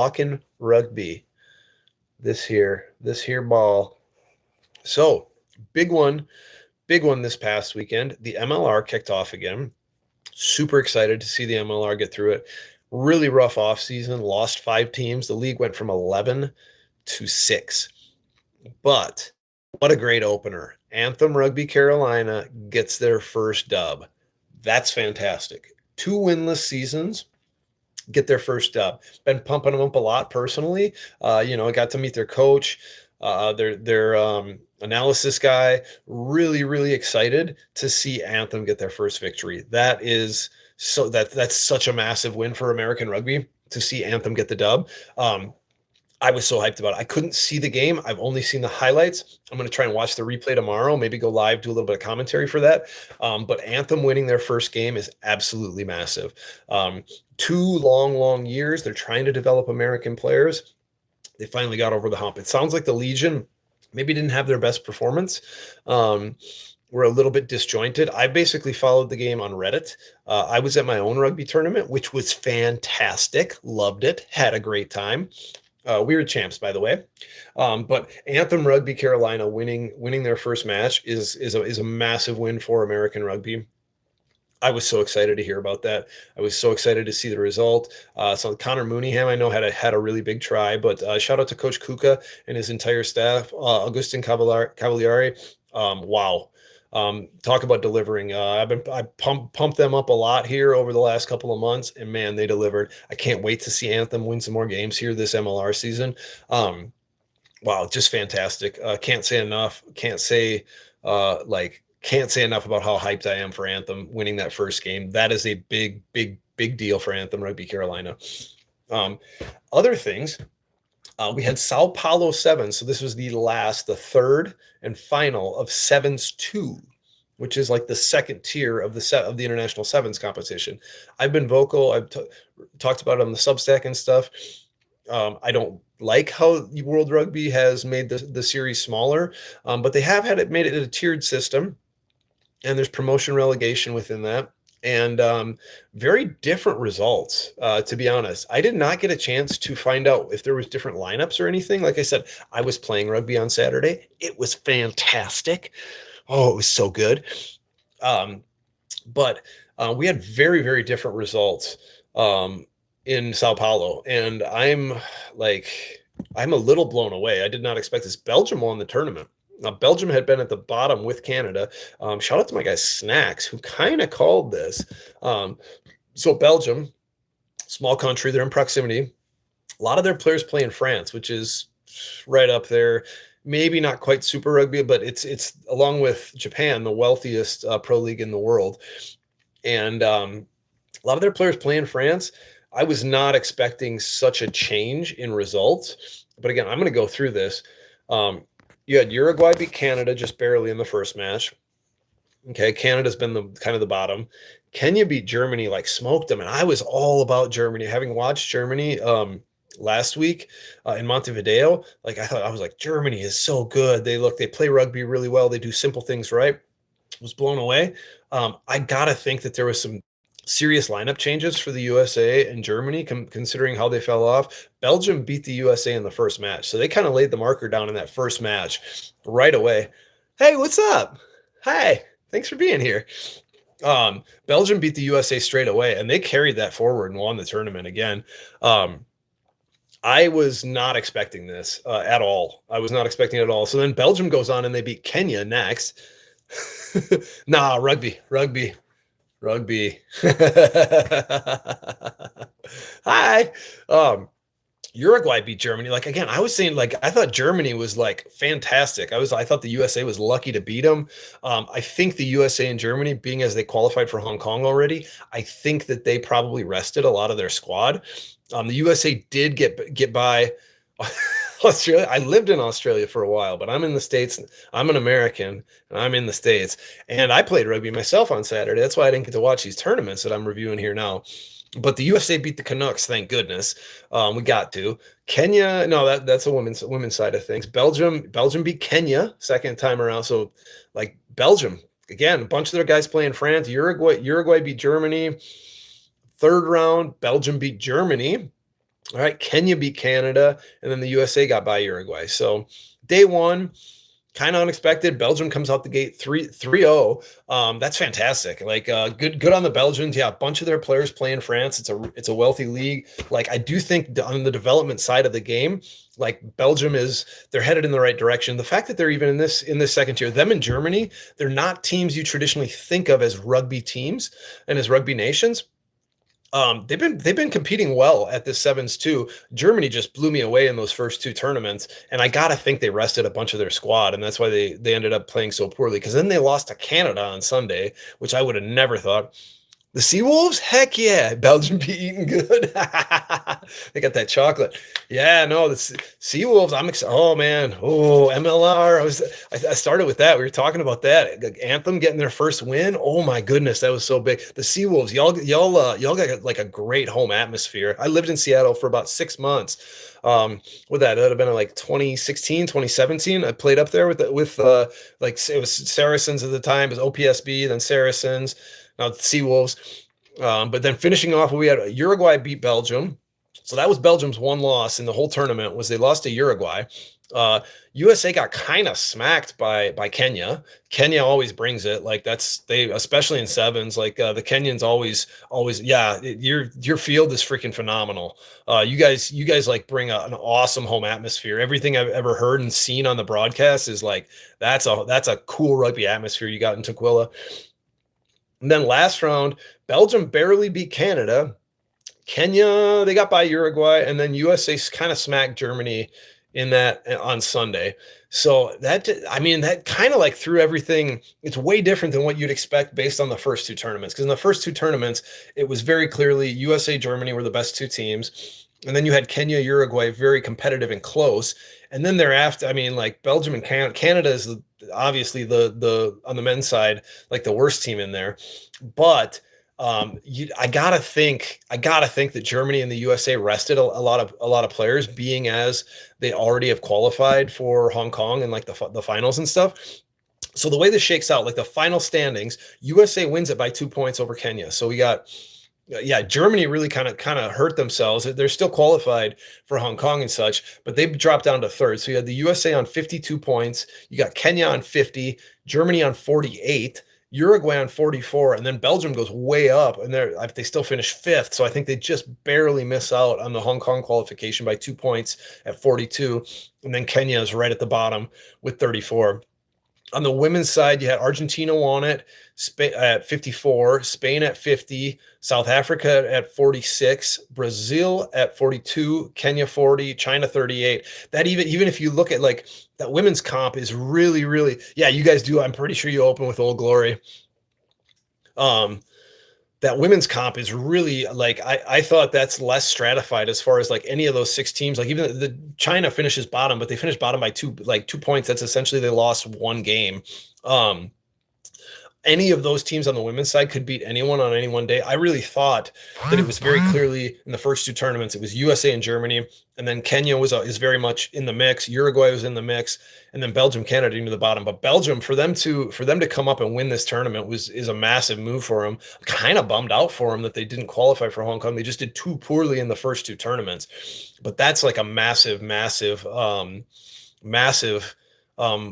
Talkin Rugby. This here ball. So big one, big one this past weekend. The MLR kicked off again. Super excited to see the MLR get through it. Really rough off season. Lost 5 teams. The league went from 11 to 6. But what a great opener. Anthem Rugby Carolina gets their first dub. That's fantastic. 2 winless seasons, get their first dub. Been pumping them up a lot personally. I got to meet their coach, their analysis guy. Really, really excited to see Anthem get their first victory. That's such a massive win for American rugby to see Anthem get the dub. I was so hyped about it. I couldn't see the game. I've only seen the highlights. I'm going to try and watch the replay tomorrow, maybe go live, do a little bit of commentary for that. But Anthem winning their first game is absolutely massive. 2 long years. They're trying to develop American players. They finally got over the hump. It sounds like the Legion maybe didn't have their best performance. Were a little bit disjointed. I basically followed the game on Reddit. I was at my own rugby tournament, which was fantastic. Loved it. Had a great time. We were champs, by the way. But Anthem Rugby Carolina winning their first match is a massive win for American rugby. I was so excited to hear about that. I was so excited to see the result. So Connor Mooneyham, I know had a really big try, but shout out to Coach Kuka and his entire staff. Augustin Cavaliari. Wow. Talk about delivering. I pumped them up a lot here over the last couple of months, and man, they delivered. I can't wait to see Anthem win some more games here this MLR season. Wow, just fantastic. Can't say enough. Can't say enough about how hyped I am for Anthem winning that first game. That is a big deal for Anthem Rugby Carolina. Other things. We had Sao Paulo 7. So this was the third and final of Sevens 2, which is like the second tier of the International Sevens competition. I've been vocal. I've talked about it on the Substack and stuff. I don't like how World Rugby has made the series smaller, but they have made it a tiered system, and there's promotion relegation within that. And very different results, to be honest. I did not get a chance to find out if there was different lineups or anything. Like I said, I was playing rugby on Saturday. It was fantastic. Oh, it was so good. But we had very different results in Sao Paulo, and I'm a little blown away. I did not expect this. Belgium won the tournament. Now, Belgium had been at the bottom with Canada. Shout out to my guy Snacks, who kind of called this. So Belgium, small country, they're in proximity. A lot of their players play in France, which is right up there. Maybe not quite super rugby, but it's along with Japan, the wealthiest pro league in the world. And a lot of their players play in France. I was not expecting such a change in results. But again, I'm going to go through this. You had Uruguay beat Canada just barely in the first match. Okay, Canada's been the bottom. Kenya beat Germany, smoked them, and I was all about Germany. Having watched Germany last week in Montevideo, I was like, Germany is so good. They play rugby really well. They do simple things right. Was blown away. I gotta think that there was some serious lineup changes for the USA and Germany, considering how they fell off. Belgium beat the USA in the first match, so they kind of laid the marker down in that first match right away. Hey, what's up? Hi, thanks for being here. Belgium beat the USA straight away, and they carried that forward and won the tournament again. I was not expecting this at all. I was not expecting it at all. So then Belgium goes on and they beat Kenya next. Nah, rugby. Hi. Uruguay beat Germany. Again, I was saying, I thought Germany was fantastic. I thought the USA was lucky to beat them. I think the USA and Germany, being as they qualified for Hong Kong already, I think that they probably rested a lot of their squad. The USA did get by Australia. I lived in Australia for a while, but I'm in the States. I'm an American, and I'm in the States. And I played rugby myself on Saturday. That's why I didn't get to watch these tournaments that I'm reviewing here now. But the USA beat the Canucks, thank goodness. We got to. Kenya, no, that's a women's side of things. Belgium beat Kenya second time around. So, Belgium, again, a bunch of their guys play in France. Uruguay beat Germany. Third round, Belgium beat Germany. All right, Kenya beat Canada, and then the USA got by Uruguay. So day one, kind of unexpected. Belgium comes out the gate 3-0. That's fantastic. Like good on the Belgians. Yeah, a bunch of their players play in France. It's a wealthy league. Like I do think on the development side of the game, like Belgium they're headed in the right direction. The fact that they're even in this second tier, them and Germany, they're not teams you traditionally think of as rugby teams and as rugby nations. They've been competing well at this sevens too. Germany just blew me away in those first two tournaments, and I gotta think they rested a bunch of their squad, and that's why they ended up playing so poorly. Because then they lost to Canada on Sunday, which I would have never thought. The Seawolves? Heck yeah. Belgium be eating good. They got that chocolate. Yeah, no, the Seawolves, I'm excited. Oh, man. Oh, MLR. I started with that. We were talking about that. Anthem getting their first win. Oh, my goodness. That was so big. The Seawolves, y'all got like a great home atmosphere. I lived in Seattle for about 6 months. With that would have been like 2016, 2017. I played up there with like it was Saracens at the time. It was OPSB, then Saracens. Now the Seawolves. But then finishing off, we had Uruguay beat Belgium. So that was Belgium's one loss in the whole tournament was they lost to Uruguay. USA got kind of smacked by Kenya. Kenya always brings it. Like especially in sevens. Like the Kenyans always yeah. Your field is freaking phenomenal. You guys like bring an awesome home atmosphere. Everything I've ever heard and seen on the broadcast is like that's a cool rugby atmosphere you got in Tukwila. And then last round, Belgium barely beat Canada. Kenya, they got by Uruguay, and then USA kind of smacked Germany in that on Sunday. So that kind of like threw everything. It's way different than what you'd expect based on the first two tournaments. Because in the first two tournaments, it was very clearly USA, Germany were the best two teams. And then you had Kenya, Uruguay, very competitive and close. And then thereafter, I mean, like Belgium and Canada is obviously the on the men's side, like the worst team in there. But I gotta think that Germany and the USA rested a lot of players, being as they already have qualified for Hong Kong and like the finals and stuff. So the way this shakes out, like the final standings, USA wins it by 2 points over Kenya. So we got. Yeah, Germany really kind of hurt themselves. They're still qualified for Hong Kong and such, but they dropped down to third. So you had the USA on 52 points. You got Kenya on 50, Germany on 48, Uruguay on 44, and then Belgium goes way up, and they still finish fifth. So I think they just barely miss out on the Hong Kong qualification by 2 points at 42, and then Kenya is right at the bottom with 34. On the women's side, you had Argentina won it at 54, Spain at 50, South Africa at 46, Brazil at 42, Kenya 40, China 38. That even if you look at like that women's comp is really, really, yeah, you guys do. I'm pretty sure you open with Old Glory. That women's comp is really like I thought that's less stratified as far as like any of those 6 teams. Like even the China finishes bottom, but they finished bottom by 2 points. That's essentially they lost one game. Any of those teams on the women's side could beat anyone on any one day. I really thought that it was very clearly in the first 2 tournaments, it was USA and Germany, and then Kenya is very much in the mix. Uruguay was in the mix, and then Belgium, Canada into the bottom. But Belgium, for them to come up and win this tournament is a massive move for them. Kind of bummed out for them that they didn't qualify for Hong Kong. They just did too poorly in the first 2 tournaments. But that's like a massive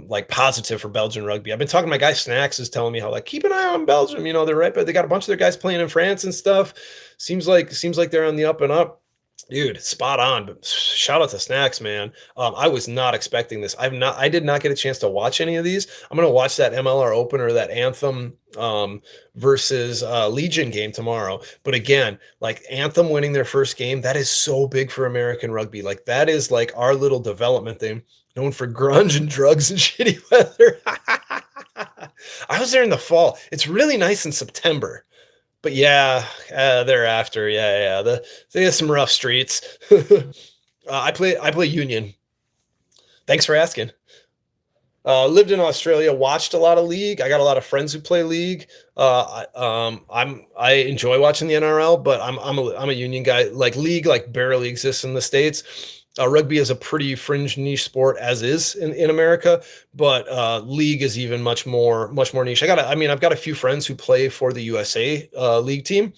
like positive for Belgian rugby. I've been talking to my guy Snacks is telling me how like keep an eye on Belgium. You know, they're right, but they got a bunch of their guys playing in France and stuff. Seems like they're on the up and up. Dude, spot on. But shout out to Snacks, man. I was not expecting this. I did not get a chance to watch any of these. I'm gonna watch that MLR opener, that Anthem versus Legion game tomorrow. But again, like Anthem winning their first game, that is so big for American rugby. Like that is like our little development thing. Known for grunge and drugs and shitty weather. I was there in the fall. It's really nice in September. But yeah, thereafter, yeah. They have some rough streets. I play Union. Thanks for asking. Lived in Australia, watched a lot of league. I got a lot of friends who play league. I enjoy watching the NRL, but I'm a Union guy. Like league, like barely exists in the States. Rugby is a pretty fringe niche sport as is in America, but league is even much more niche. I've got a few friends who play for the USA league team.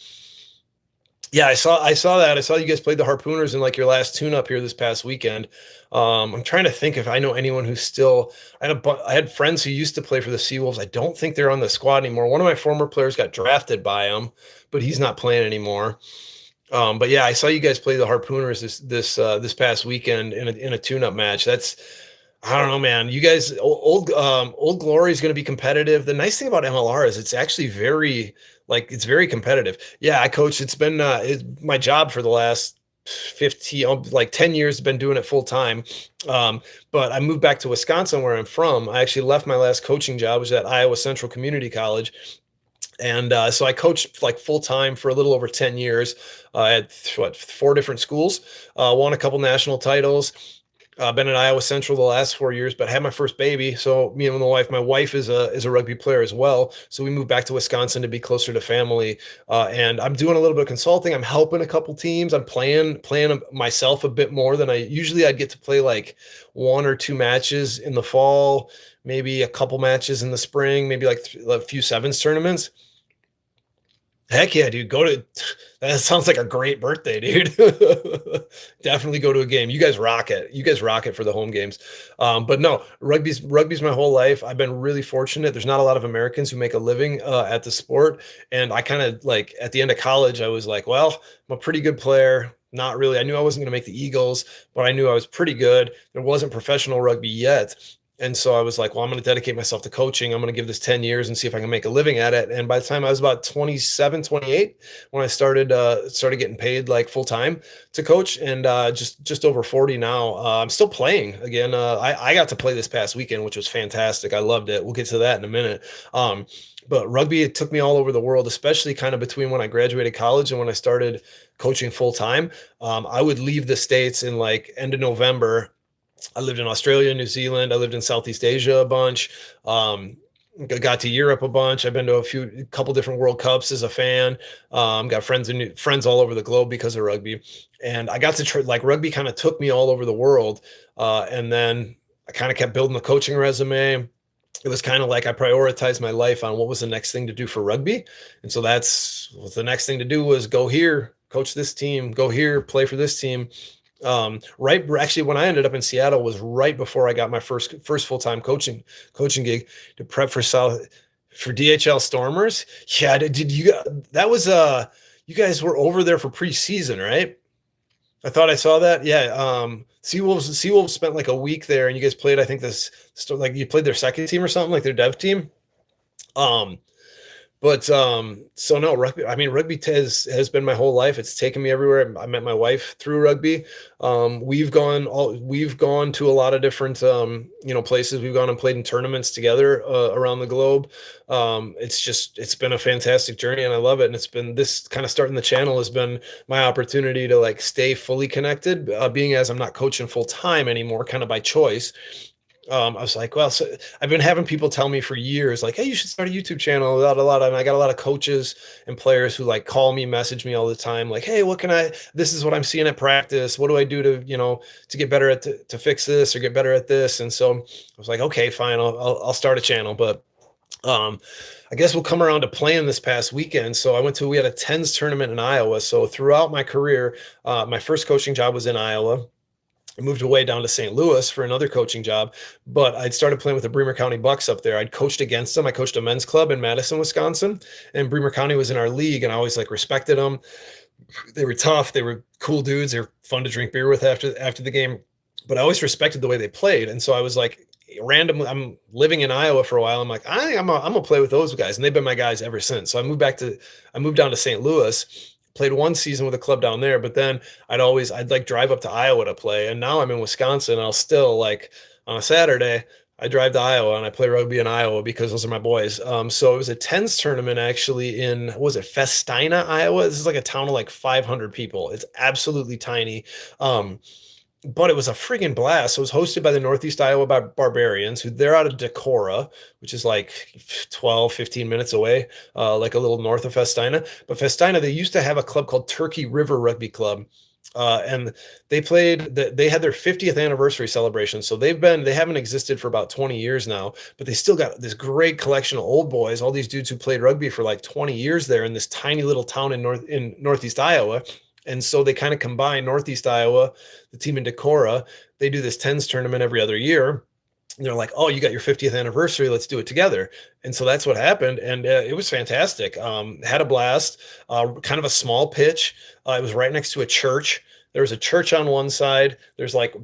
Yeah, I saw that. I saw you guys played the Harpooners in like your last tune-up here this past weekend. I'm trying to think if I know anyone who's still. I had friends who used to play for the Seawolves. I don't think they're on the squad anymore. One of my former players got drafted by them, but he's not playing anymore. But yeah, I saw you guys play the Harpooners this past weekend in a tune-up match. That's I don't know, man. You guys, Old Glory is going to be competitive. The nice thing about MLR is it's actually it's very competitive. Yeah, I coach. It's my job for the last 15, like 10 years. Been doing it full time. But I moved back to Wisconsin, where I'm from. I actually left my last coaching job, which was at Iowa Central Community College, and so I coached like full time for a little over 10 years. At four different schools, won a couple national titles. Been at Iowa Central the last 4 years, but I had my first baby. So me and my wife is a rugby player as well. So we moved back to Wisconsin to be closer to family. And I'm doing a little bit of consulting. I'm helping a couple teams. I'm playing myself a bit more than I'd get to play like one or two matches in the fall, maybe a couple matches in the spring, maybe like a few sevens tournaments. Heck yeah, dude. That sounds like a great birthday, dude. Definitely go to a game. You guys rock it. You guys rock it for the home games. But no, rugby's my whole life. I've been really fortunate. There's not a lot of Americans who make a living at the sport. And I kind of like at the end of college, I was like, well, I'm a pretty good player. Not really. I knew I wasn't going to make the Eagles, but I knew I was pretty good. There wasn't professional rugby yet. And so I was like, well, I'm going to dedicate myself to coaching. I'm going to give this 10 years and see if I can make a living at it. And by the time I was about 27, 28, when I started getting paid like full time to coach, and just over 40 now. I'm still playing again. I got to play this past weekend, which was fantastic. I loved it. We'll get to that in a minute. But rugby, it took me all over the world, especially kind of between when I graduated college and when I started coaching full time. I would leave the States in like end of November. I lived in Australia, New Zealand. I lived in Southeast Asia a bunch. Got to Europe a bunch. I've been to a couple different World Cups as a fan. Got friends all over the globe because of rugby, and I got to like rugby kind of took me all over the world. And then I kind of kept building the coaching resume. It was kind of like I prioritized my life on what was the next thing to do for rugby, and so that's what the next thing to do was go here, coach this team, go here, play for this team. Right, actually, when I ended up in Seattle was right before I got my first full-time coaching gig to prep for DHL Stormers. Yeah, did you that was you guys were over there for preseason, right? I thought I saw that. Yeah, Seawolves spent like a week there, and you guys played, I think like you played their second team or something, like their dev team. Um so no, rugby. I mean, rugby has been my whole life. It's taken me everywhere. I met my wife through rugby. We've gone to a lot of different places. We've gone and played in tournaments together around the globe. It's been a fantastic journey, and I love it. And it's been this kind of starting the channel has been my opportunity to like stay fully connected. Being as I'm not coaching full time anymore, kind of by choice. I was like, well, so I've been having people tell me for years, like, hey, you should start a YouTube channel. And I got a lot of coaches and players who like call me, message me all the time, like, hey, this is what I'm seeing at practice. What do I do to get better to fix this or get better at this? And so I was like, okay, fine, I'll start a channel. But I guess we'll come around to playing this past weekend. So we had a TENS tournament in Iowa. So throughout my career, my first coaching job was in Iowa. I moved away down to St. Louis for another coaching job, but I'd started playing with the Bremer County Bucks up there. I'd coached against them. I coached a men's club in Madison, Wisconsin, and Bremer County was in our league, and I always like respected them. They were tough. They were cool dudes. They were fun to drink beer with after the game, but I always respected the way they played. And so I was like, randomly, I'm living in Iowa for a while. I'm like, I'm gonna play with those guys, and they've been my guys ever since. So I moved down to St. Louis. Played one season with a club down there, but then I'd like drive up to Iowa to play. And now I'm in Wisconsin. And I'll still like on a Saturday, I drive to Iowa and I play rugby in Iowa because those are my boys. So it was a TENS tournament actually in, what was it, Festina, Iowa? This is like a town of like 500 people. It's absolutely tiny. But it was a friggin' blast. So it was hosted by the Northeast Iowa Barbarians, who they're out of Decorah, which is like 12, 15 minutes away, like a little north of Festina. But Festina, they used to have a club called Turkey River Rugby Club. And they had their 50th anniversary celebration. So they haven't existed for about 20 years now, but they still got this great collection of old boys, all these dudes who played rugby for like 20 years there in this tiny little town in Northeast Iowa. And so they kind of combine Northeast Iowa, the team in Decorah. They do this tens tournament every other year. And they're like, oh, you got your 50th anniversary. Let's do it together. And so that's what happened. And it was fantastic. Had a blast, kind of a small pitch. It was right next to a church. There was a church on one side. There's like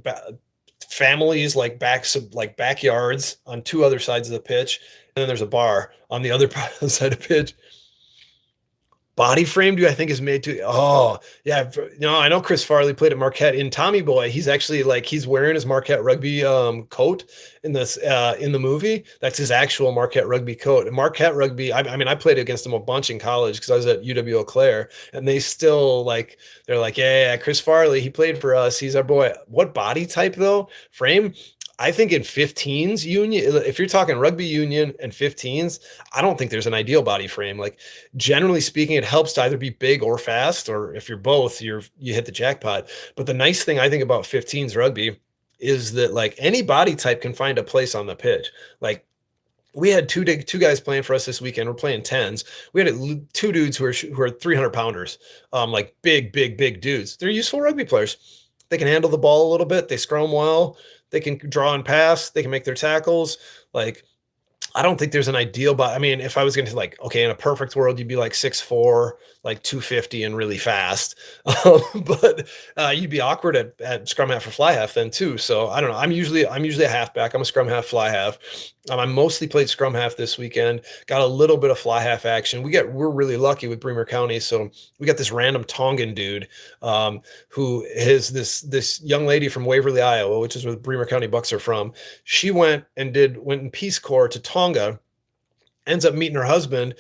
families, like backyards on two other sides of the pitch. And then there's a bar on the other side of the pitch. Body frame, do I think is made to? Oh, yeah. I know Chris Farley played at Marquette in Tommy Boy. He's actually he's wearing his Marquette rugby coat in the movie. That's his actual Marquette rugby coat. And Marquette rugby, I mean, I played against them a bunch in college because I was at UW Eau Claire, and they still they're like, yeah, Chris Farley, he played for us. He's our boy. What body type though? Frame? I think in 15s union, if you're talking rugby union and 15s, I don't think there's an ideal body frame. Like generally speaking, it helps to either be big or fast, or if you're both, you hit the jackpot. But the nice thing I think about 15s rugby is that any body type can find a place on the pitch. Like we had two guys playing for us this weekend. We're playing tens. We had two dudes who are 300 pounders, like big dudes. They're useful rugby players. They can handle the ball a little bit. They scrum well. They can draw and pass. They can make their tackles. I don't think there's an ideal, but I mean, if I was going to okay, in a perfect world, you'd be 6'4", 250 and really fast. But you'd be awkward at scrum half or fly half then too. So I don't know. I'm usually a halfback. I'm a scrum half, fly half. I mostly played scrum half this weekend, got a little bit of fly half action. We're really lucky with Bremer County. So we got this random Tongan dude who is this young lady from Waverly, Iowa, which is where the Bremer County Bucks are from. She went in Peace Corps to Tonga, ends up meeting her husband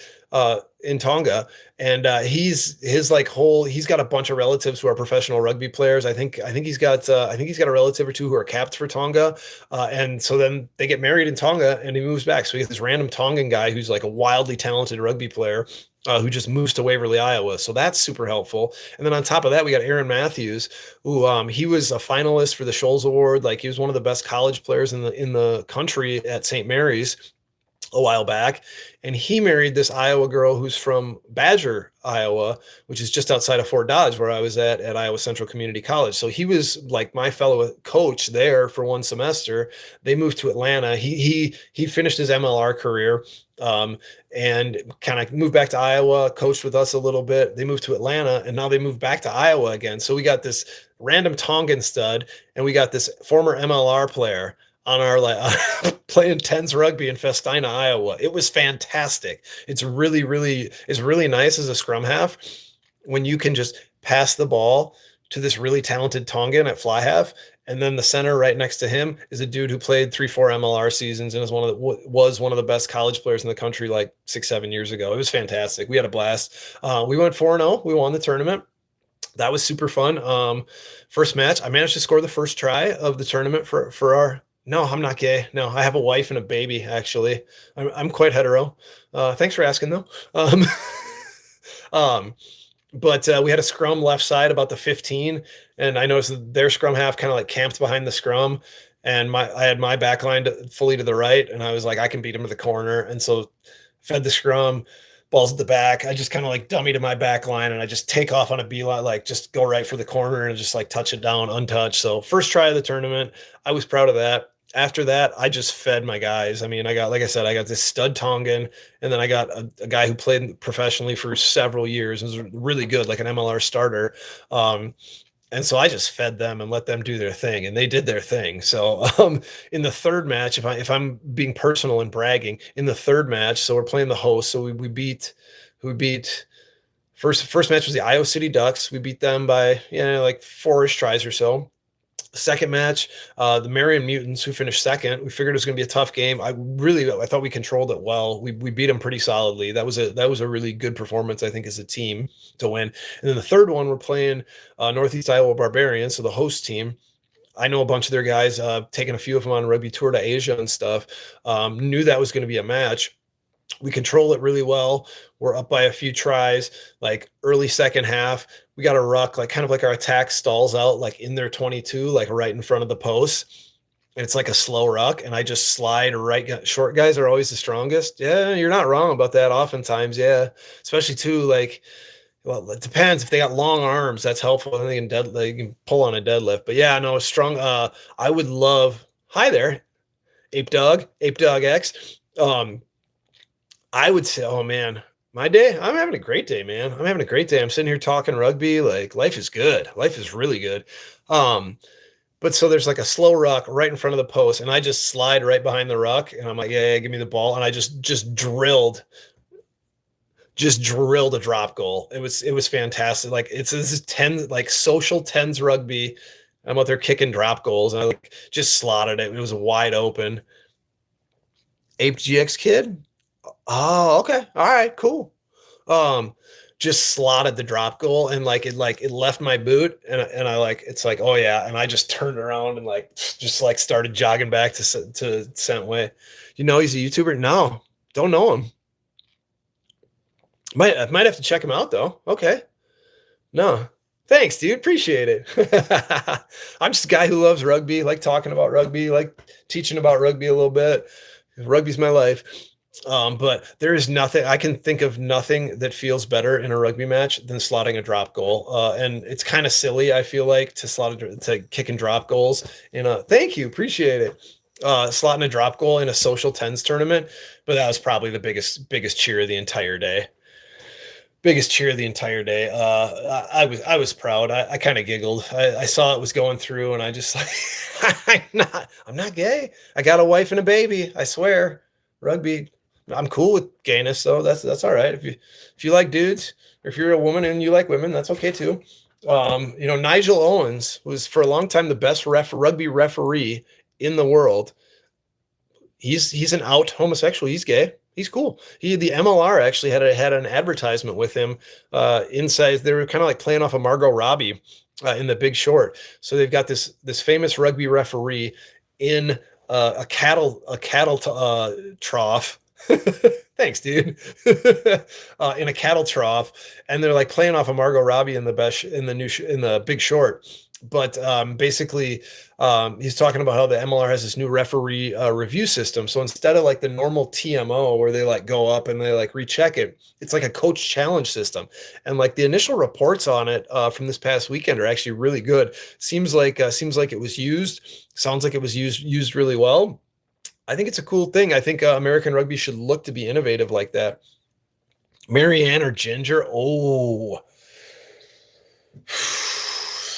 in Tonga, and he's got a bunch of relatives who are professional rugby players. I think he's got a relative or two who are capped for Tonga, and so then they get married in Tonga, and he moves back. So we get this random Tongan guy who's a wildly talented rugby player. Who just moves to Waverly, Iowa. So that's super helpful. And then on top of that, we got Aaron Matthews, who he was a finalist for the Scholes Award. He was one of the best college players in the country at St. Mary's a while back. And he married this Iowa girl who's from Badger, Iowa, which is just outside of Fort Dodge, where I was at Iowa Central Community College. So he was my fellow coach there for one semester. They moved to Atlanta. He finished his MLR career and kind of moved back to Iowa, coached with us a little bit. They moved to Atlanta, and now they moved back to Iowa again. So we got this random Tongan stud, and we got this former MLR player on our playing tens rugby in Festina, Iowa. It was fantastic. It's really nice as a scrum half when you can just pass the ball to this really talented Tongan at fly half, and then the center right next to him is a dude who played 3-4 MLR seasons and was one of the best college players in the country 6-7 years ago. It was fantastic. We had a blast. We went 4-0. We won the tournament. That was super fun. First match, I managed to score the first try of the tournament for our. No, I'm not gay. No, I have a wife and a baby, actually. I'm quite hetero. Thanks for asking, though. But we had a scrum left side about the 15, and I noticed that their scrum half kind of camped behind the scrum, and I had my back line fully to the right, and I was I can beat him to the corner, and so fed the scrum, balls at the back. I just kind of dummy to my back line, and I just take off on a beeline, just go right for the corner and just touch it down untouched. So first try of the tournament, I was proud of that. After that, I just fed my guys. I mean, I got this stud Tongan, and then I got a guy who played professionally for several years and was really good, an MLR starter. And so I just fed them and let them do their thing, and they did their thing. So in the third match, if I'm being personal and bragging, in the third match, so we're playing the host. So we beat first match was the Iowa City Ducks. We beat them by 4-ish tries or so. Second match, the Marion Mutants, who finished second. We figured it was going to be a tough game. I thought we controlled it well. We beat them pretty solidly. That was a really good performance, I think, as a team to win. And then the third one, we're playing Northeast Iowa Barbarians, so the host team. I know a bunch of their guys, taking a few of them on a rugby tour to Asia and stuff. Knew that was going to be a match. We control it really well. We're up by a few tries, like early second half. We got a ruck, like kind of like our attack stalls out, like in their 22, like right in front of the post. And it's like a slow ruck, and I just slide right. Short guys are always the strongest. Yeah, you're not wrong about that. Oftentimes, yeah, especially too like. Well, it depends if they got long arms. That's helpful. And they can pull on a deadlift. But yeah, no, strong. I would love. Hi there, Ape Dog X. I would say, oh man, my day, I'm having a great day, man. I'm having a great day. I'm sitting here talking rugby. Like life is good. Life is really good. But so there's like a slow ruck right in front of the post, and I just slide right behind the ruck, and I'm like, yeah, give me the ball, and I just drilled a drop goal. It was fantastic. Like this is 10 like social tens rugby. I'm out there kicking drop goals, and I like just slotted it. It was wide open. Ape GX kid. Oh, okay. All right, cool. Um, just slotted the drop goal, and it left my boot, and I like it's like, oh yeah, and I just turned around and like just like started jogging back to Scent Way. You know he's a YouTuber? No, don't know him. I might have to check him out though. Okay. No. Thanks, dude. Appreciate it. I'm just a guy who loves rugby, like talking about rugby, like teaching about rugby a little bit. Rugby's my life. But there is nothing I can think of nothing that feels better in a rugby match than slotting a drop goal. And it's kind of silly, I feel like, to kick and drop goals in a thank you, appreciate it. Slotting a drop goal in a social tens tournament, but that was probably the biggest cheer of the entire day. Biggest cheer of the entire day. I was proud. I kind of giggled. I saw it was going through, and I just like I'm not gay. I got a wife and a baby. I swear. Rugby. I'm cool with gayness though. That's all right. If you like dudes, or if you're a woman and you like women, that's okay too. Nigel Owens was for a long time the best rugby referee in the world. He's an out homosexual. He's gay. He's cool. The MLR actually had an advertisement with him inside. They were kind of like playing off of Margot Robbie in The Big Short. So they've got this famous rugby referee in a cattle trough. Thanks, dude. In a cattle trough, and they're like playing off of Margot Robbie in the Big Short. But basically, he's talking about how the MLR has this new referee review system. So instead of like the normal TMO where they like go up and they like recheck it, it's like a coach challenge system. And like the initial reports on it from this past weekend are actually really good. Seems like it was used. Sounds like it was used really well. I think it's a cool thing. I think American rugby should look to be innovative like that. Marianne or Ginger? Oh.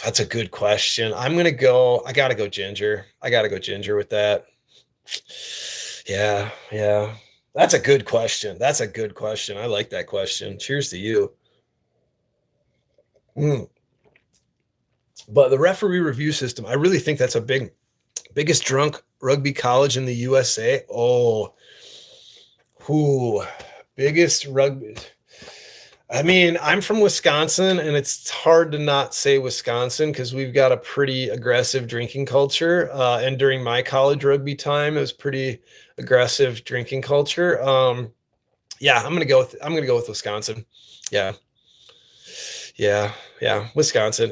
That's a good question. I gotta go Ginger. I gotta go Ginger with that. Yeah. That's a good question. I like that question. Cheers to you. But the referee review system, I really think that's biggest drunk rugby college in the USA. Oh, biggest rugby. I mean, I'm from Wisconsin, and it's hard to not say Wisconsin because we've got a pretty aggressive drinking culture. And during my college rugby time, it was pretty aggressive drinking culture. Yeah, I'm gonna go with Wisconsin. Yeah, Wisconsin.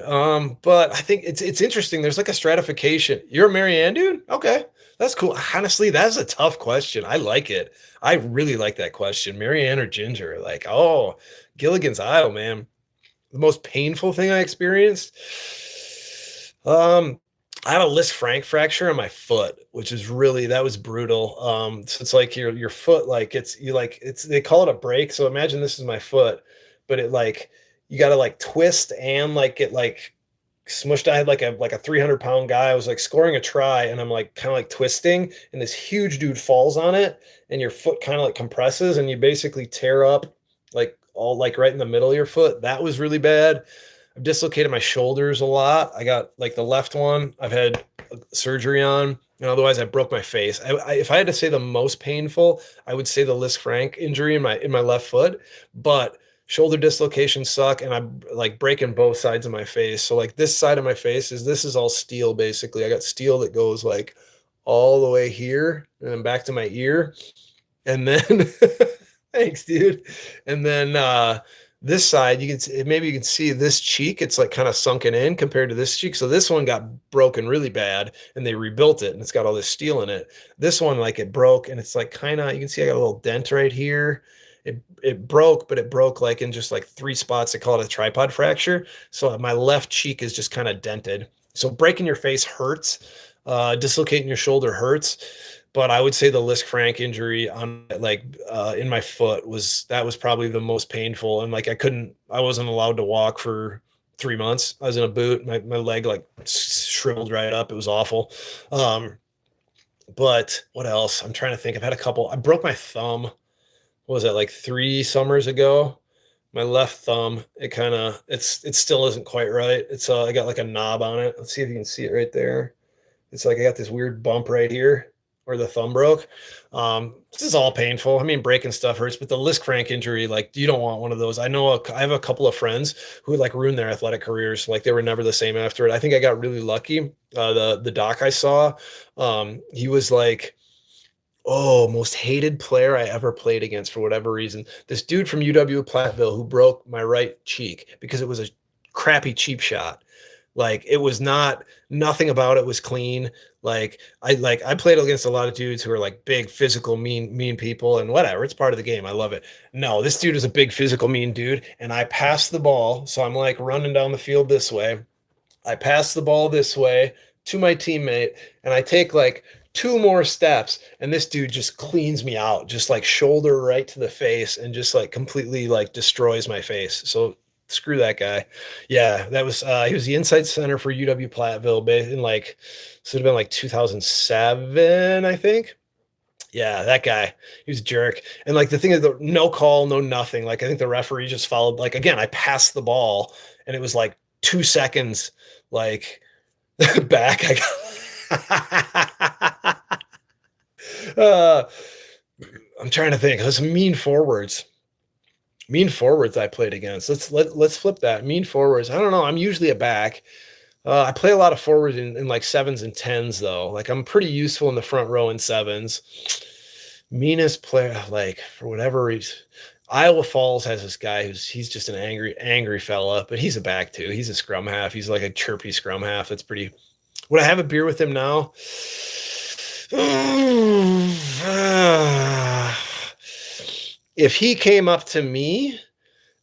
But I think it's interesting. There's like a stratification. You're a Marianne dude? Okay, that's cool. Honestly, that's a tough question. I like it. I really like that question. Marianne or Ginger? Like, oh. Gilligan's Isle, man. The most painful thing I experienced. I had a Lisc Frank fracture on my foot, which is that was brutal. So it's like your foot, like they call it a break. So imagine this is my foot, but it like you got to like twist and like get like smushed. I had like a 300-pound guy. I was like scoring a try, and I'm like kind of like twisting, and this huge dude falls on it, and your foot kind of like compresses, and you basically tear up like all like right in the middle of your foot. That was really bad. I've dislocated my shoulders a lot. I got like the left one I've had surgery on, and otherwise I broke my face. If I had to say the most painful, I would say the Lisc Frank injury in my left foot, but shoulder dislocations suck, and I'm like breaking both sides of my face. So like this side of my face is all steel basically. I got steel that goes like all the way here and then back to my ear. And then Thanks, dude. And then this side, you can see, maybe you can see this cheek. It's like kind of sunken in compared to this cheek. So this one got broken really bad, and they rebuilt it, and it's got all this steel in it. This one, like it broke, and it's like kind of, you can see I got a little dent right here. It broke, but it broke like in just like 3 spots. They call it a tripod fracture. So my left cheek is just kind of dented. So breaking your face hurts. Dislocating your shoulder hurts. But I would say the Frank injury on like in my foot was probably the most painful. And like I wasn't allowed to walk for 3 months. I was in a boot. My leg like shriveled right up. It was awful. But what else? I'm trying to think. I've had a couple. I broke my thumb. What was that, like 3 summers ago? My left thumb. It still isn't quite right. I got like a knob on it. Let's see if you can see it right there. It's like I got this weird bump right here where the thumb broke. This is all painful. I mean, breaking stuff hurts, but the Frank injury, like you don't want one of those. I have a couple of friends who like ruined their athletic careers. Like they were never the same after it. I think I got really lucky. The doc I saw, he was like, oh, most hated player I ever played against for whatever reason. This dude from UW Platteville who broke my right cheek because it was a crappy cheap shot. Like it was nothing about it was clean. I played against a lot of dudes who are like big physical mean people, and whatever, it's part of the game. I love it. No, this dude is a big physical mean dude, and I passed the ball. So I'm like running down the field this way. I pass the ball this way to my teammate, and I take like 2 more steps, and this dude just cleans me out, just like shoulder right to the face, and just like completely like destroys my face. So screw that guy. Yeah, that was he was the inside center for UW Platteville in like, so it'd have been like 2007, I think. Yeah, that guy, he was a jerk. And like the thing is, no call, no nothing. Like I think the referee just followed. Like again, I passed the ball, and it was like 2 seconds, like back. uh, I'm trying to think. Those mean forwards. Mean forwards I played against. Let's flip that. Mean forwards. I don't know. I'm usually a back. I play a lot of forwards in like 7s and 10s though. Like I'm pretty useful in the front row in 7s. Meanest player, like for whatever reason, Iowa Falls has this guy he's just an angry fella, but he's a back too. He's a scrum half. He's like a chirpy scrum half. That's pretty. Would I have a beer with him now? If he came up to me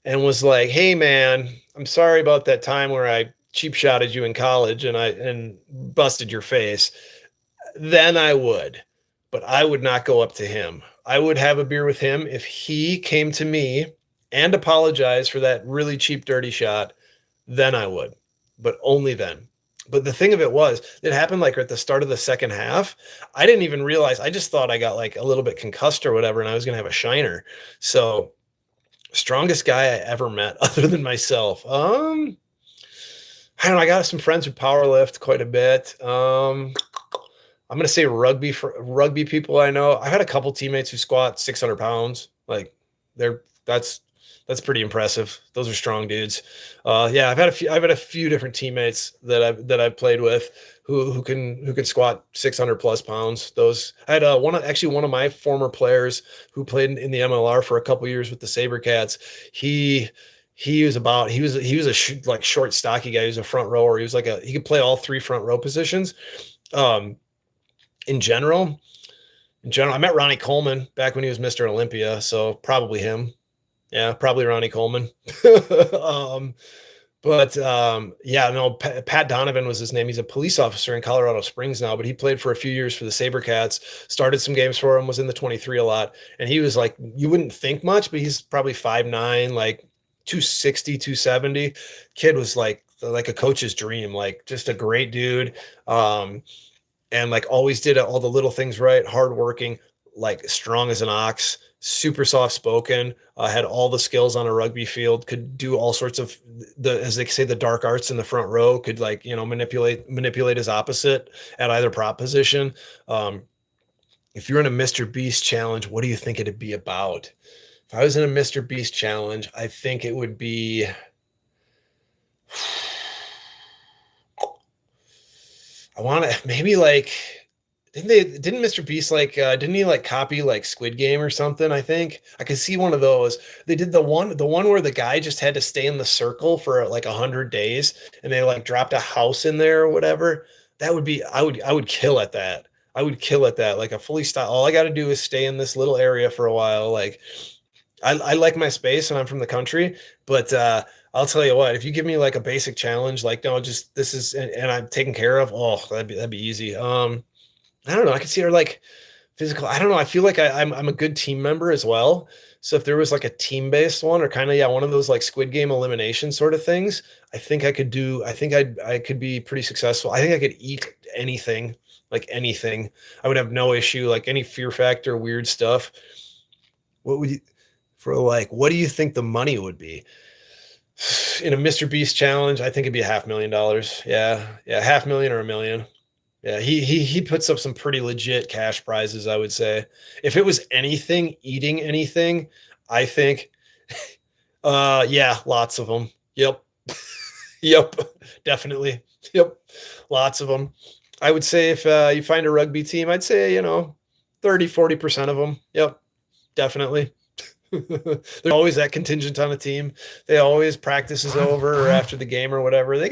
and was like, "Hey man, I'm sorry about that time where I cheap shotted you in college and busted your face," then I would. But I would not go up to him. I would have a beer with him if he came to me and apologized for that really cheap dirty shot. Then I would, but only then. But the thing of it was, it happened like at the start of the second half. I didn't even realize. I just thought I got like a little bit concussed or whatever, and I was going to have a shiner. So strongest guy I ever met other than myself. I don't know. I got some friends who power lift quite a bit. I'm going to say rugby people I know. I've had a couple teammates who squat 600 pounds. Like that's pretty impressive. Those are strong dudes. Yeah, I've had a few different teammates that I've played with who can squat 600 plus pounds. Those I had one of my former players who played in the MLR for a couple years with the SaberCats. He was a short, stocky guy. He was a front rower. He could play all 3 front row positions. In general, I met Ronnie Coleman back when he was Mr. Olympia, so probably him. Yeah, probably Ronnie Coleman. Yeah, no, Pat Donovan was his name. He's a police officer in Colorado Springs now, but he played for a few years for the SaberCats, started some games for him, was in the 23 a lot. And he was like, you wouldn't think much, but he's probably 5'9", like 260, 270. Kid was like a coach's dream, like just a great dude. And like always did all the little things right, hardworking, like strong as an ox, super soft spoken, had all the skills on a rugby field, could do all sorts of as they say, the dark arts in the front row, could like, manipulate his opposite at either prop position. If you're in a Mr. Beast challenge, what do you think it'd be about? If I was in a Mr. Beast challenge, I think it would be, I want to maybe like didn't Mr. Beast didn't he like copy like Squid Game or something? I think I could see one of those. They did the one where the guy just had to stay in the circle for like 100 days, and they like dropped a house in there or whatever. That would be I would kill at that. I would kill at that. Like a fully style. All I got to do is stay in this little area for a while. Like I like my space and I'm from the country, but I'll tell you what, if you give me like a basic challenge, like no, just this is and I'm taken care of. Oh, that'd be easy. I don't know. I could see her like physical. I don't know. I feel like I'm a good team member as well. So if there was like a team based one or kind of, yeah, one of those like Squid Game elimination sort of things, I think I could do, I think I could be pretty successful. I think I could eat anything, like anything. I would have no issue, like any fear factor, weird stuff. What would you, for like, what do you think the money would be? In a Mr. Beast challenge, I think it'd be $500,000. Yeah. Yeah. 500,000 or 1 million. Yeah, he puts up some pretty legit cash prizes, I would say. If it was anything, eating anything, I think yeah, lots of them. Yep. Yep, definitely. Yep. Lots of them. I would say if you find a rugby team, I'd say, 30-40% of them. Yep, definitely. There's always that contingent on a team. They always practice is over or after the game or whatever. They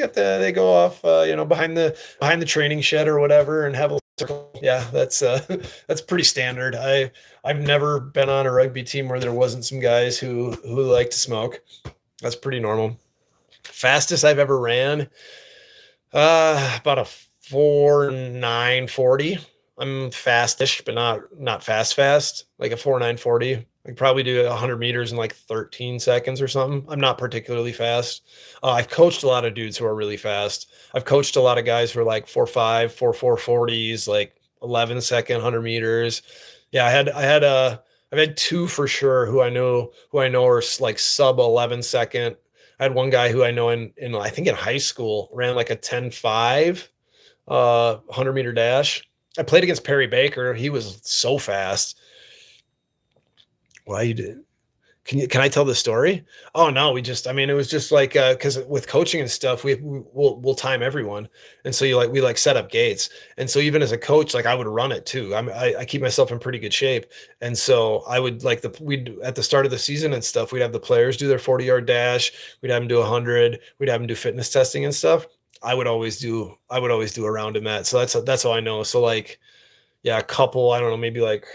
go off, behind the training shed or whatever and have a circle. Yeah, that's that's pretty standard. I've never been on a rugby team where there wasn't some guys who like to smoke. That's pretty normal. Fastest I've ever ran, about a 4.940. I'm fastish, but not fast. Like a 4.940. I could probably do 100 meters in like 13 seconds or something. I'm not particularly fast. I've coached a lot of dudes who are really fast. I've coached a lot of guys who are like 4.5, 4.40s, like 11-second 100 meters. Yeah, I've had two for sure who I know are like sub 11-second. I had one guy who I know in I think in high school ran like a 10.5 100-meter dash. I played against Perry Baker. He was so fast. Why you did? Can I tell the story? Oh no, I mean, it was just like because with coaching and stuff, we'll time everyone, and so we like set up gates, and so even as a coach, like I would run it too. I keep myself in pretty good shape, and so I would like we'd at the start of the season and stuff, we'd have the players do their 40-yard dash, we'd have them do 100, we'd have them do fitness testing and stuff. I would always do a round in that, so that's how I know. So like, yeah, a couple, I don't know, maybe like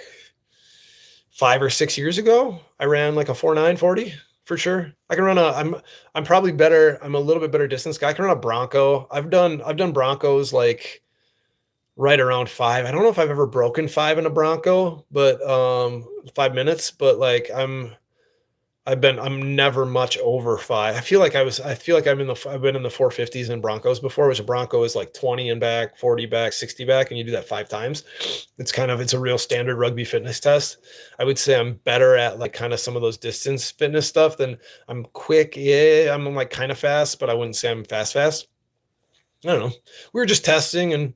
5 or 6 years ago, I ran like a 4.940 for sure. I can run I'm probably better. I'm a little bit better distance guy. I can run a Bronco. I've done Broncos like right around 5. I don't know if I've ever broken 5 in a Bronco, but 5 minutes, but like I'm never much over 5. I feel like I've been in the 450s in Broncos before, which a Bronco is like 20 and back, 40 back, 60 back, and you do that 5 times. It's a real standard rugby fitness test. I would say I'm better at like kind of some of those distance fitness stuff than I'm quick. Yeah, I'm like kind of fast, but I wouldn't say I'm fast. I don't know. We were just testing, and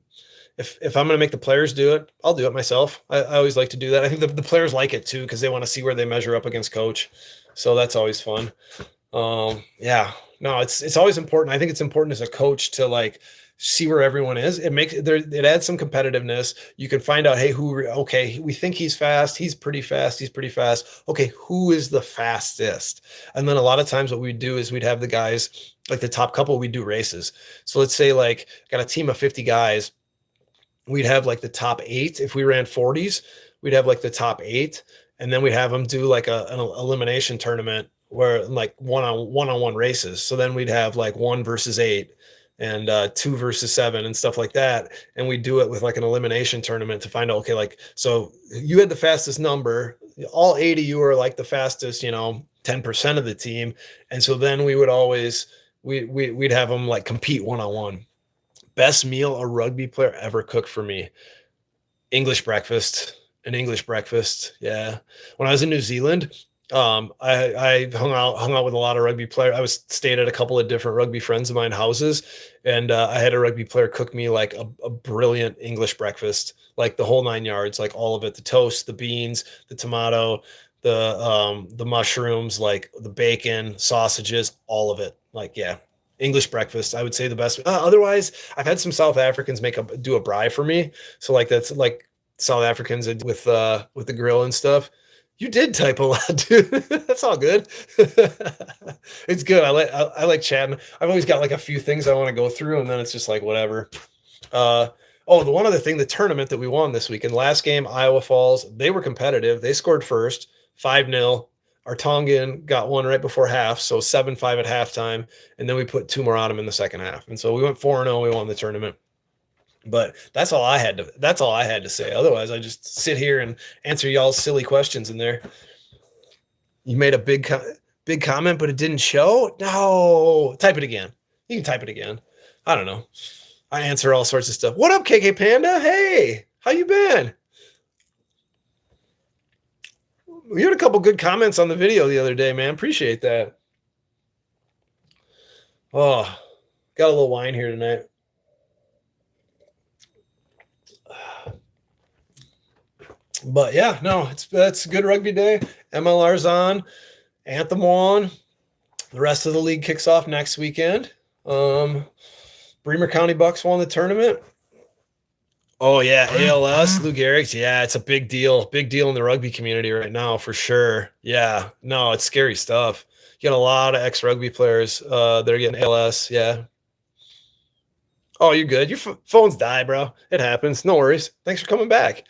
if I'm going to make the players do it, I'll do it myself. I always like to do that. I think the players like it too because they want to see where they measure up against coach. So that's always fun. Yeah, no, it's always important. I think it's important as a coach to like see where everyone is. It adds some competitiveness. You can find out, hey, okay, we think he's fast. He's pretty fast. He's pretty fast. Okay, who is the fastest? And then a lot of times what we'd do is we'd have the guys, like the top couple, we'd do races. So let's say like got a team of 50 guys. We'd have like the top 8. If we ran 40s, we'd have like the top 8, and then we'd have them do like an elimination tournament where like one-on-one races. So then we'd have like 1 versus 8 and 2 versus 7 and stuff like that. And we do it with like an elimination tournament to find out, okay, like, so you had the fastest number, all 8 of you are like the fastest, 10% of the team. And so then we would always, we'd have them like compete one-on-one. Best meal a rugby player ever cooked for me. English breakfast. An English breakfast. Yeah. When I was in New Zealand, I hung out with a lot of rugby players. I stayed at a couple of different rugby friends of mine houses, and I had a rugby player cook me like a brilliant English breakfast, like the whole 9 yards, like all of it, the toast, the beans, the tomato, the mushrooms, like the bacon, sausages, all of it. Like, yeah, English breakfast, I would say the best. Otherwise, I've had some South Africans do a braai for me. So like that's like South Africans with the grill and stuff. You did type a lot, dude. That's all good. It's good. I like chatting. I've always got like a few things I want to go through, and then it's just like whatever. The one other thing, the tournament that we won this weekend, last game, Iowa Falls, they were competitive. They scored first, 5-0. Our Tongan got one right before half, so 7-5 at halftime, and then we put two more on them in the second half. And so we went 4-0, we won the tournament. But that's all I had to say. Otherwise, I just sit here and answer y'all's silly questions in there. You made a big comment, but it didn't show? No. Type it again. You can type it again. I don't know. I answer all sorts of stuff. What up, KK Panda? Hey, how you been? You had a couple good comments on the video the other day, man. Appreciate that. Oh, got a little wine here tonight. But yeah, no, that's a good rugby day. MLR's on, Anthem won. The rest of the league kicks off next weekend. Bremer County Bucks won the tournament. Oh yeah, ALS, Lou Gehrig's. Yeah, it's a big deal. Big deal in the rugby community right now for sure. Yeah, no, it's scary stuff. You got a lot of ex-rugby players that are getting ALS. Yeah. Oh, you're good. Your phones die, bro. It happens. No worries. Thanks for coming back.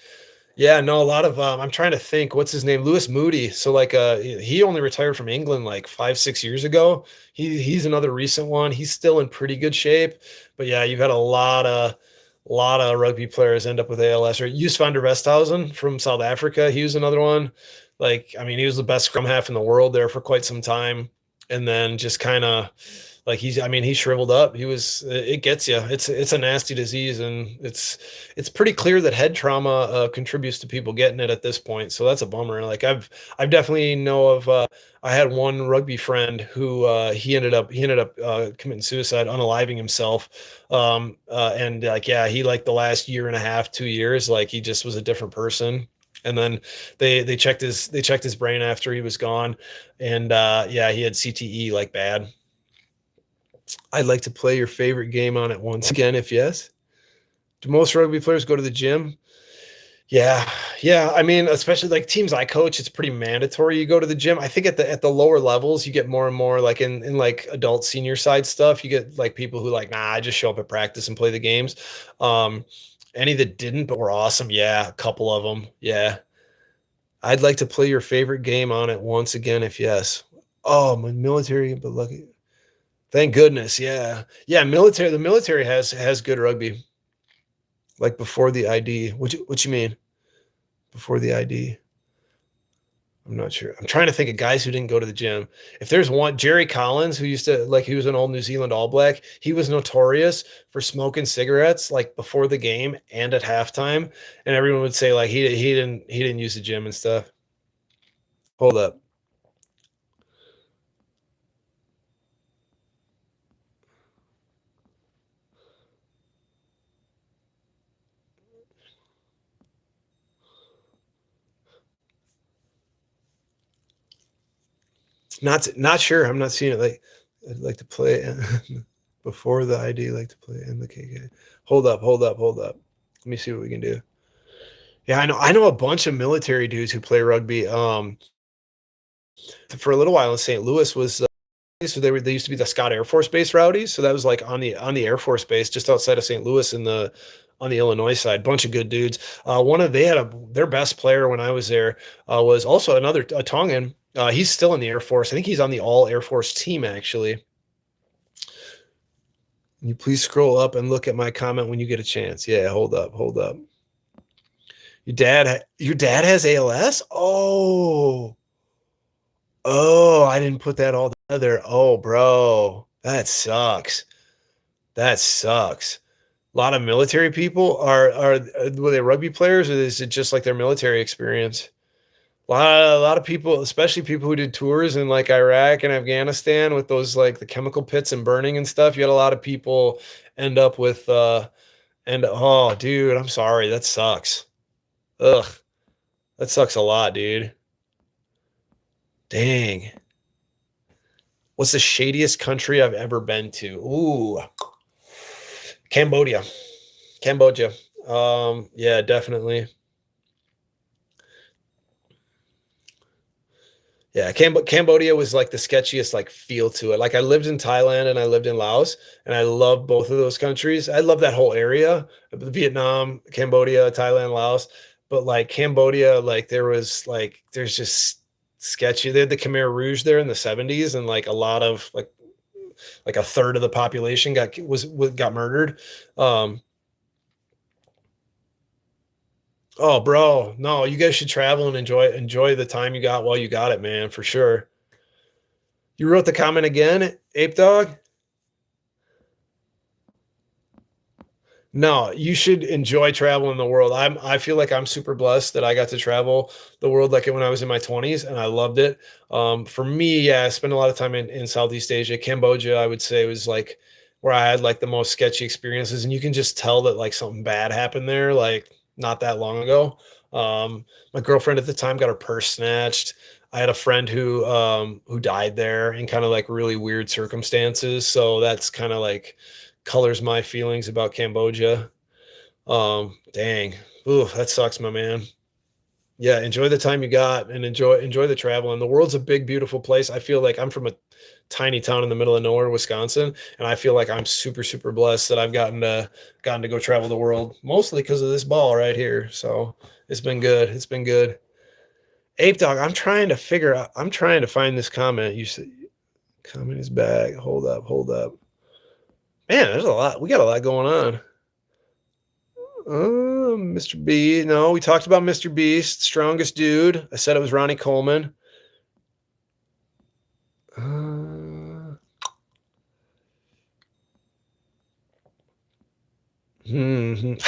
Yeah, no, a lot of I'm trying to think, what's his name? Lewis Moody. So like he only retired from England like 5-6 years ago. He's another recent one. He's still in pretty good shape. But yeah, you've had a lot of rugby players end up with ALS. Or Joos van der Westhausen from South Africa. He was another one. Like, I mean, he was the best scrum half in the world there for quite some time. And then just kind of like he shriveled up. It gets you. It's a nasty disease, and it's pretty clear that head trauma contributes to people getting it at this point. So that's a bummer. Like I've definitely know of. I had one rugby friend who he ended up committing suicide, unaliving himself. And like yeah, he like the last year and a half, 2 years, like he just was a different person. And then they checked his brain after he was gone, and yeah, he had CTE like bad. I'd like to play your favorite game on it once again, if yes. Do most rugby players go to the gym? Yeah, yeah. I mean, especially like teams I coach, it's pretty mandatory you go to the gym. I think at the lower levels, you get more and more like in like adult senior side stuff. You get like people who like, nah, I just show up at practice and play the games. Um, any that didn't but were awesome, yeah, a couple of them, yeah. I'd like to play your favorite game on it once again, if yes. Oh, my military, but lucky. Thank goodness. Yeah. Yeah. The military has good rugby. Like before the ID. What you mean? Before the ID? I'm not sure. I'm trying to think of guys who didn't go to the gym. If there's one, Jerry Collins, who used to like he was an old New Zealand All Black. He was notorious for smoking cigarettes like before the game and at halftime. And everyone would say like he didn't use the gym and stuff. Hold up. Not sure. I'm not seeing it. Like I'd like to play before the ID. Like to play in the KK. Hold up. Let me see what we can do. Yeah, I know a bunch of military dudes who play rugby. For a little while in St. Louis was so they used to be the Scott Air Force Base Rowdies. So that was like on the Air Force Base just outside of St. Louis on the Illinois side. Bunch of good dudes. Their best player when I was there was also a Tongan. He's still in the Air Force. I think he's on the All Air Force team actually. Can you please scroll up and look at my comment when you get a chance? Yeah, hold up. Your dad has ALS? Oh, I didn't put that all together. Oh, bro, that sucks. That sucks. A lot of military people were they rugby players, or is it just like their military experience? A lot of people, especially people who did tours in like Iraq and Afghanistan with those like the chemical pits and burning and stuff. You had a lot of people end up with and oh, dude, I'm sorry, that sucks. Ugh, that sucks a lot, dude. Dang. What's the shadiest country I've ever been to? Ooh, Cambodia. Cambodia. Yeah, definitely. Yeah, Cambodia was like the sketchiest like feel to it. Like I lived in Thailand and I lived in Laos, and I love both of those countries. I love that whole area, Vietnam, Cambodia, Thailand, Laos. But like Cambodia, like there's just sketchy. They had the Khmer Rouge there in the 70s, and like a lot of like a third of the population got murdered. Um, oh, bro, no, you guys should travel and enjoy the time you got while you got it, man, for sure. You wrote the comment again, Ape Dog? No, you should enjoy traveling the world. I feel like I'm super blessed that I got to travel the world like when I was in my 20s and I loved it. For me, yeah, I spent a lot of time in Southeast Asia. Cambodia, I would say was like where I had like the most sketchy experiences, and you can just tell that like something bad happened there like not that long ago. My girlfriend at the time got her purse snatched. I had a friend who died there in kind of like really weird circumstances. So that's kind of like colors my feelings about Cambodia. Dang. Ooh, that sucks, my man. Yeah, enjoy the time you got and enjoy the travel. And the world's a big, beautiful place. I feel like I'm from a tiny town in the middle of nowhere, Wisconsin, and I feel like I'm super, super blessed that I've gotten to go travel the world, mostly because of this ball right here. So it's been good. It's been good. Ape Dog, I'm trying to find this comment. You said comment is back. Hold up. Man, there's a lot. We got a lot going on. Mr. B. No, we talked about Mr. Beast, strongest dude. I said it was Ronnie Coleman. I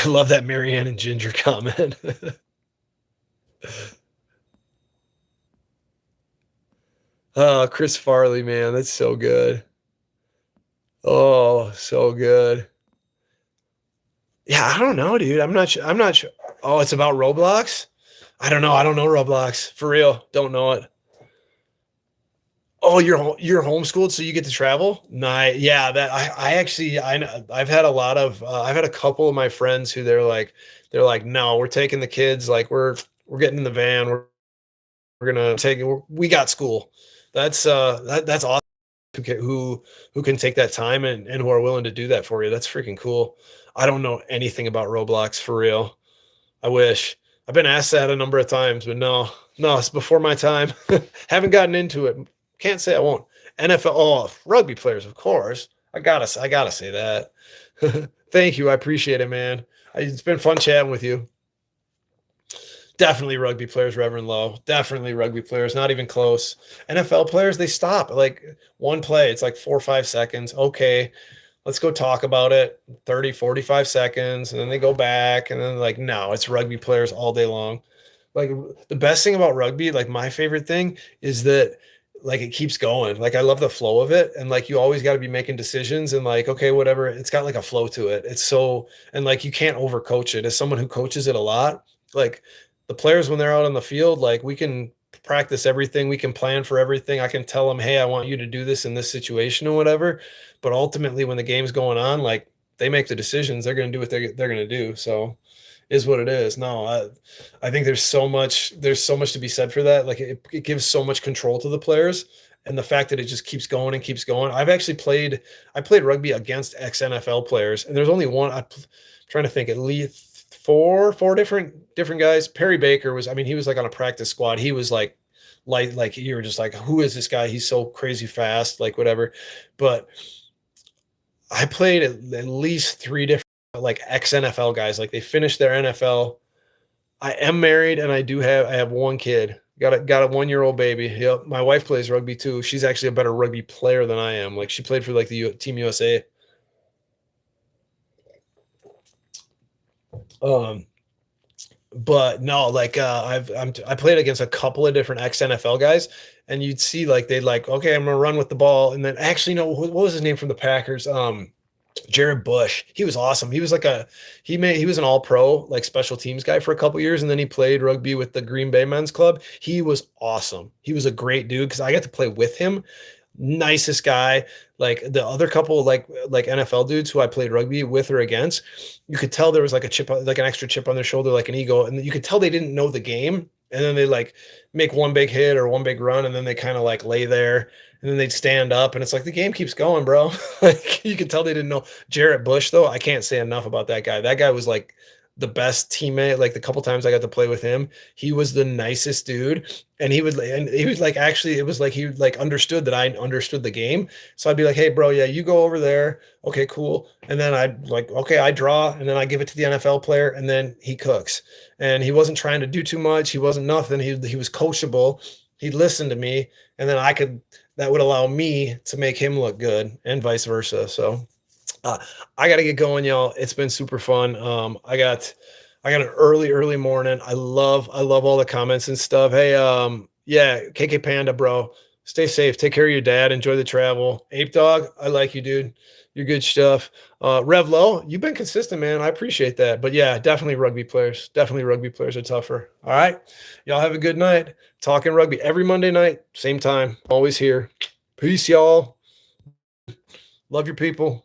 love that Marianne and Ginger comment. Oh, Chris Farley, man, that's so good. Oh, so good. Yeah, I don't know, dude. I'm not sure. I'm not sure. Oh, it's about Roblox? I don't know. I don't know Roblox. For real. Don't know it. Oh, you're homeschooled, so you get to travel? Nice. Yeah, that I actually I've had a lot of I've had a couple of my friends who they're like, no, we're taking the kids, like we're getting in the van, we're gonna take it. We got school. That's awesome. Who can take that time and who are willing to do that for you. That's freaking cool. I don't know anything about Roblox for real. I wish. I've been asked that a number of times, but no, it's before my time. Haven't gotten into it. Can't say I won't. NFL, oh, rugby players, of course. I gotta say that. Thank you. I appreciate it, man. It's been fun chatting with you. Definitely rugby players, Reverend Lowe. Definitely rugby players, not even close. NFL players, they stop like one play. It's like 4 or 5 seconds. Okay, let's go talk about it. 30, 45 seconds. And then they go back. And then, like, no, it's rugby players all day long. Like, the best thing about rugby, like, my favorite thing is that, like, it keeps going. Like, I love the flow of it. And, like, you always got to be making decisions and, like, okay, whatever. It's got, like, a flow to it. It's so, and, like, you can't overcoach it. As someone who coaches it a lot, like, the players, when they're out on the field, like, we can practice everything. We can plan for everything. I can tell them, hey, I want you to do this in this situation or whatever. But ultimately, when the game's going on, like, they make the decisions. They're going to do what they're going to do. So, is what it is. No, I think there's so much to be said for that. Like it gives so much control to the players, and the fact that it just keeps going and keeps going. I played rugby against ex NFL players, and there's only one. I'm trying to think, at least four different guys. Perry Baker was. I mean, he was like on a practice squad. He was like you were just like, who is this guy? He's so crazy fast, like whatever. But I played at least three different like ex NFL guys. Like they finished their NFL. I am married and I have one kid. Got a 1-year-old baby. Yep. My wife plays rugby too. She's actually a better rugby player than I am. Like she played for like the Team USA. Um, but no, like I played against a couple of different ex NFL guys, and you'd see like they'd like, okay, I'm gonna run with the ball, and then actually no, what was his name from the Packers? Jared Bush. He was awesome. He was like he was an all pro, like special teams guy for a couple years. And then he played rugby with the Green Bay men's club. He was awesome. He was a great dude because I got to play with him. nicest guy. Like the other couple, like NFL dudes who I played rugby with or against, you could tell there was like a chip, like an extra chip on their shoulder, like an ego, and you could tell they didn't know the game. And then they like make one big hit or one big run, and then they kind of like lay there, and then they'd stand up, and it's like the game keeps going, bro. Like you could tell they didn't know. Jarrett Bush, though, I can't say enough about that guy. That guy was like the best teammate. Like the couple times I got to play with him, he was the nicest dude. And he was like, actually, it was like he like understood that I understood the game. So I'd be like, hey, bro, yeah, you go over there. Okay, cool. And then I'd like, okay, I draw, and then I give it to the NFL player, and then he cooks. And he wasn't trying to do too much. He wasn't nothing. He was coachable. He'd listen to me, and then that would allow me to make him look good, and vice versa. So uh, I got to get going, y'all. It's been super fun. I got an early morning. I love all the comments and stuff. Hey, yeah, KK Panda, bro. Stay safe. Take care of your dad. Enjoy the travel. Ape Dog, I like you, dude. You're good stuff. Revlo, you've been consistent, man. I appreciate that. But yeah, definitely rugby players. Definitely rugby players are tougher. All right. Y'all have a good night. Talking rugby every Monday night, same time. Always here. Peace, y'all. Love your people.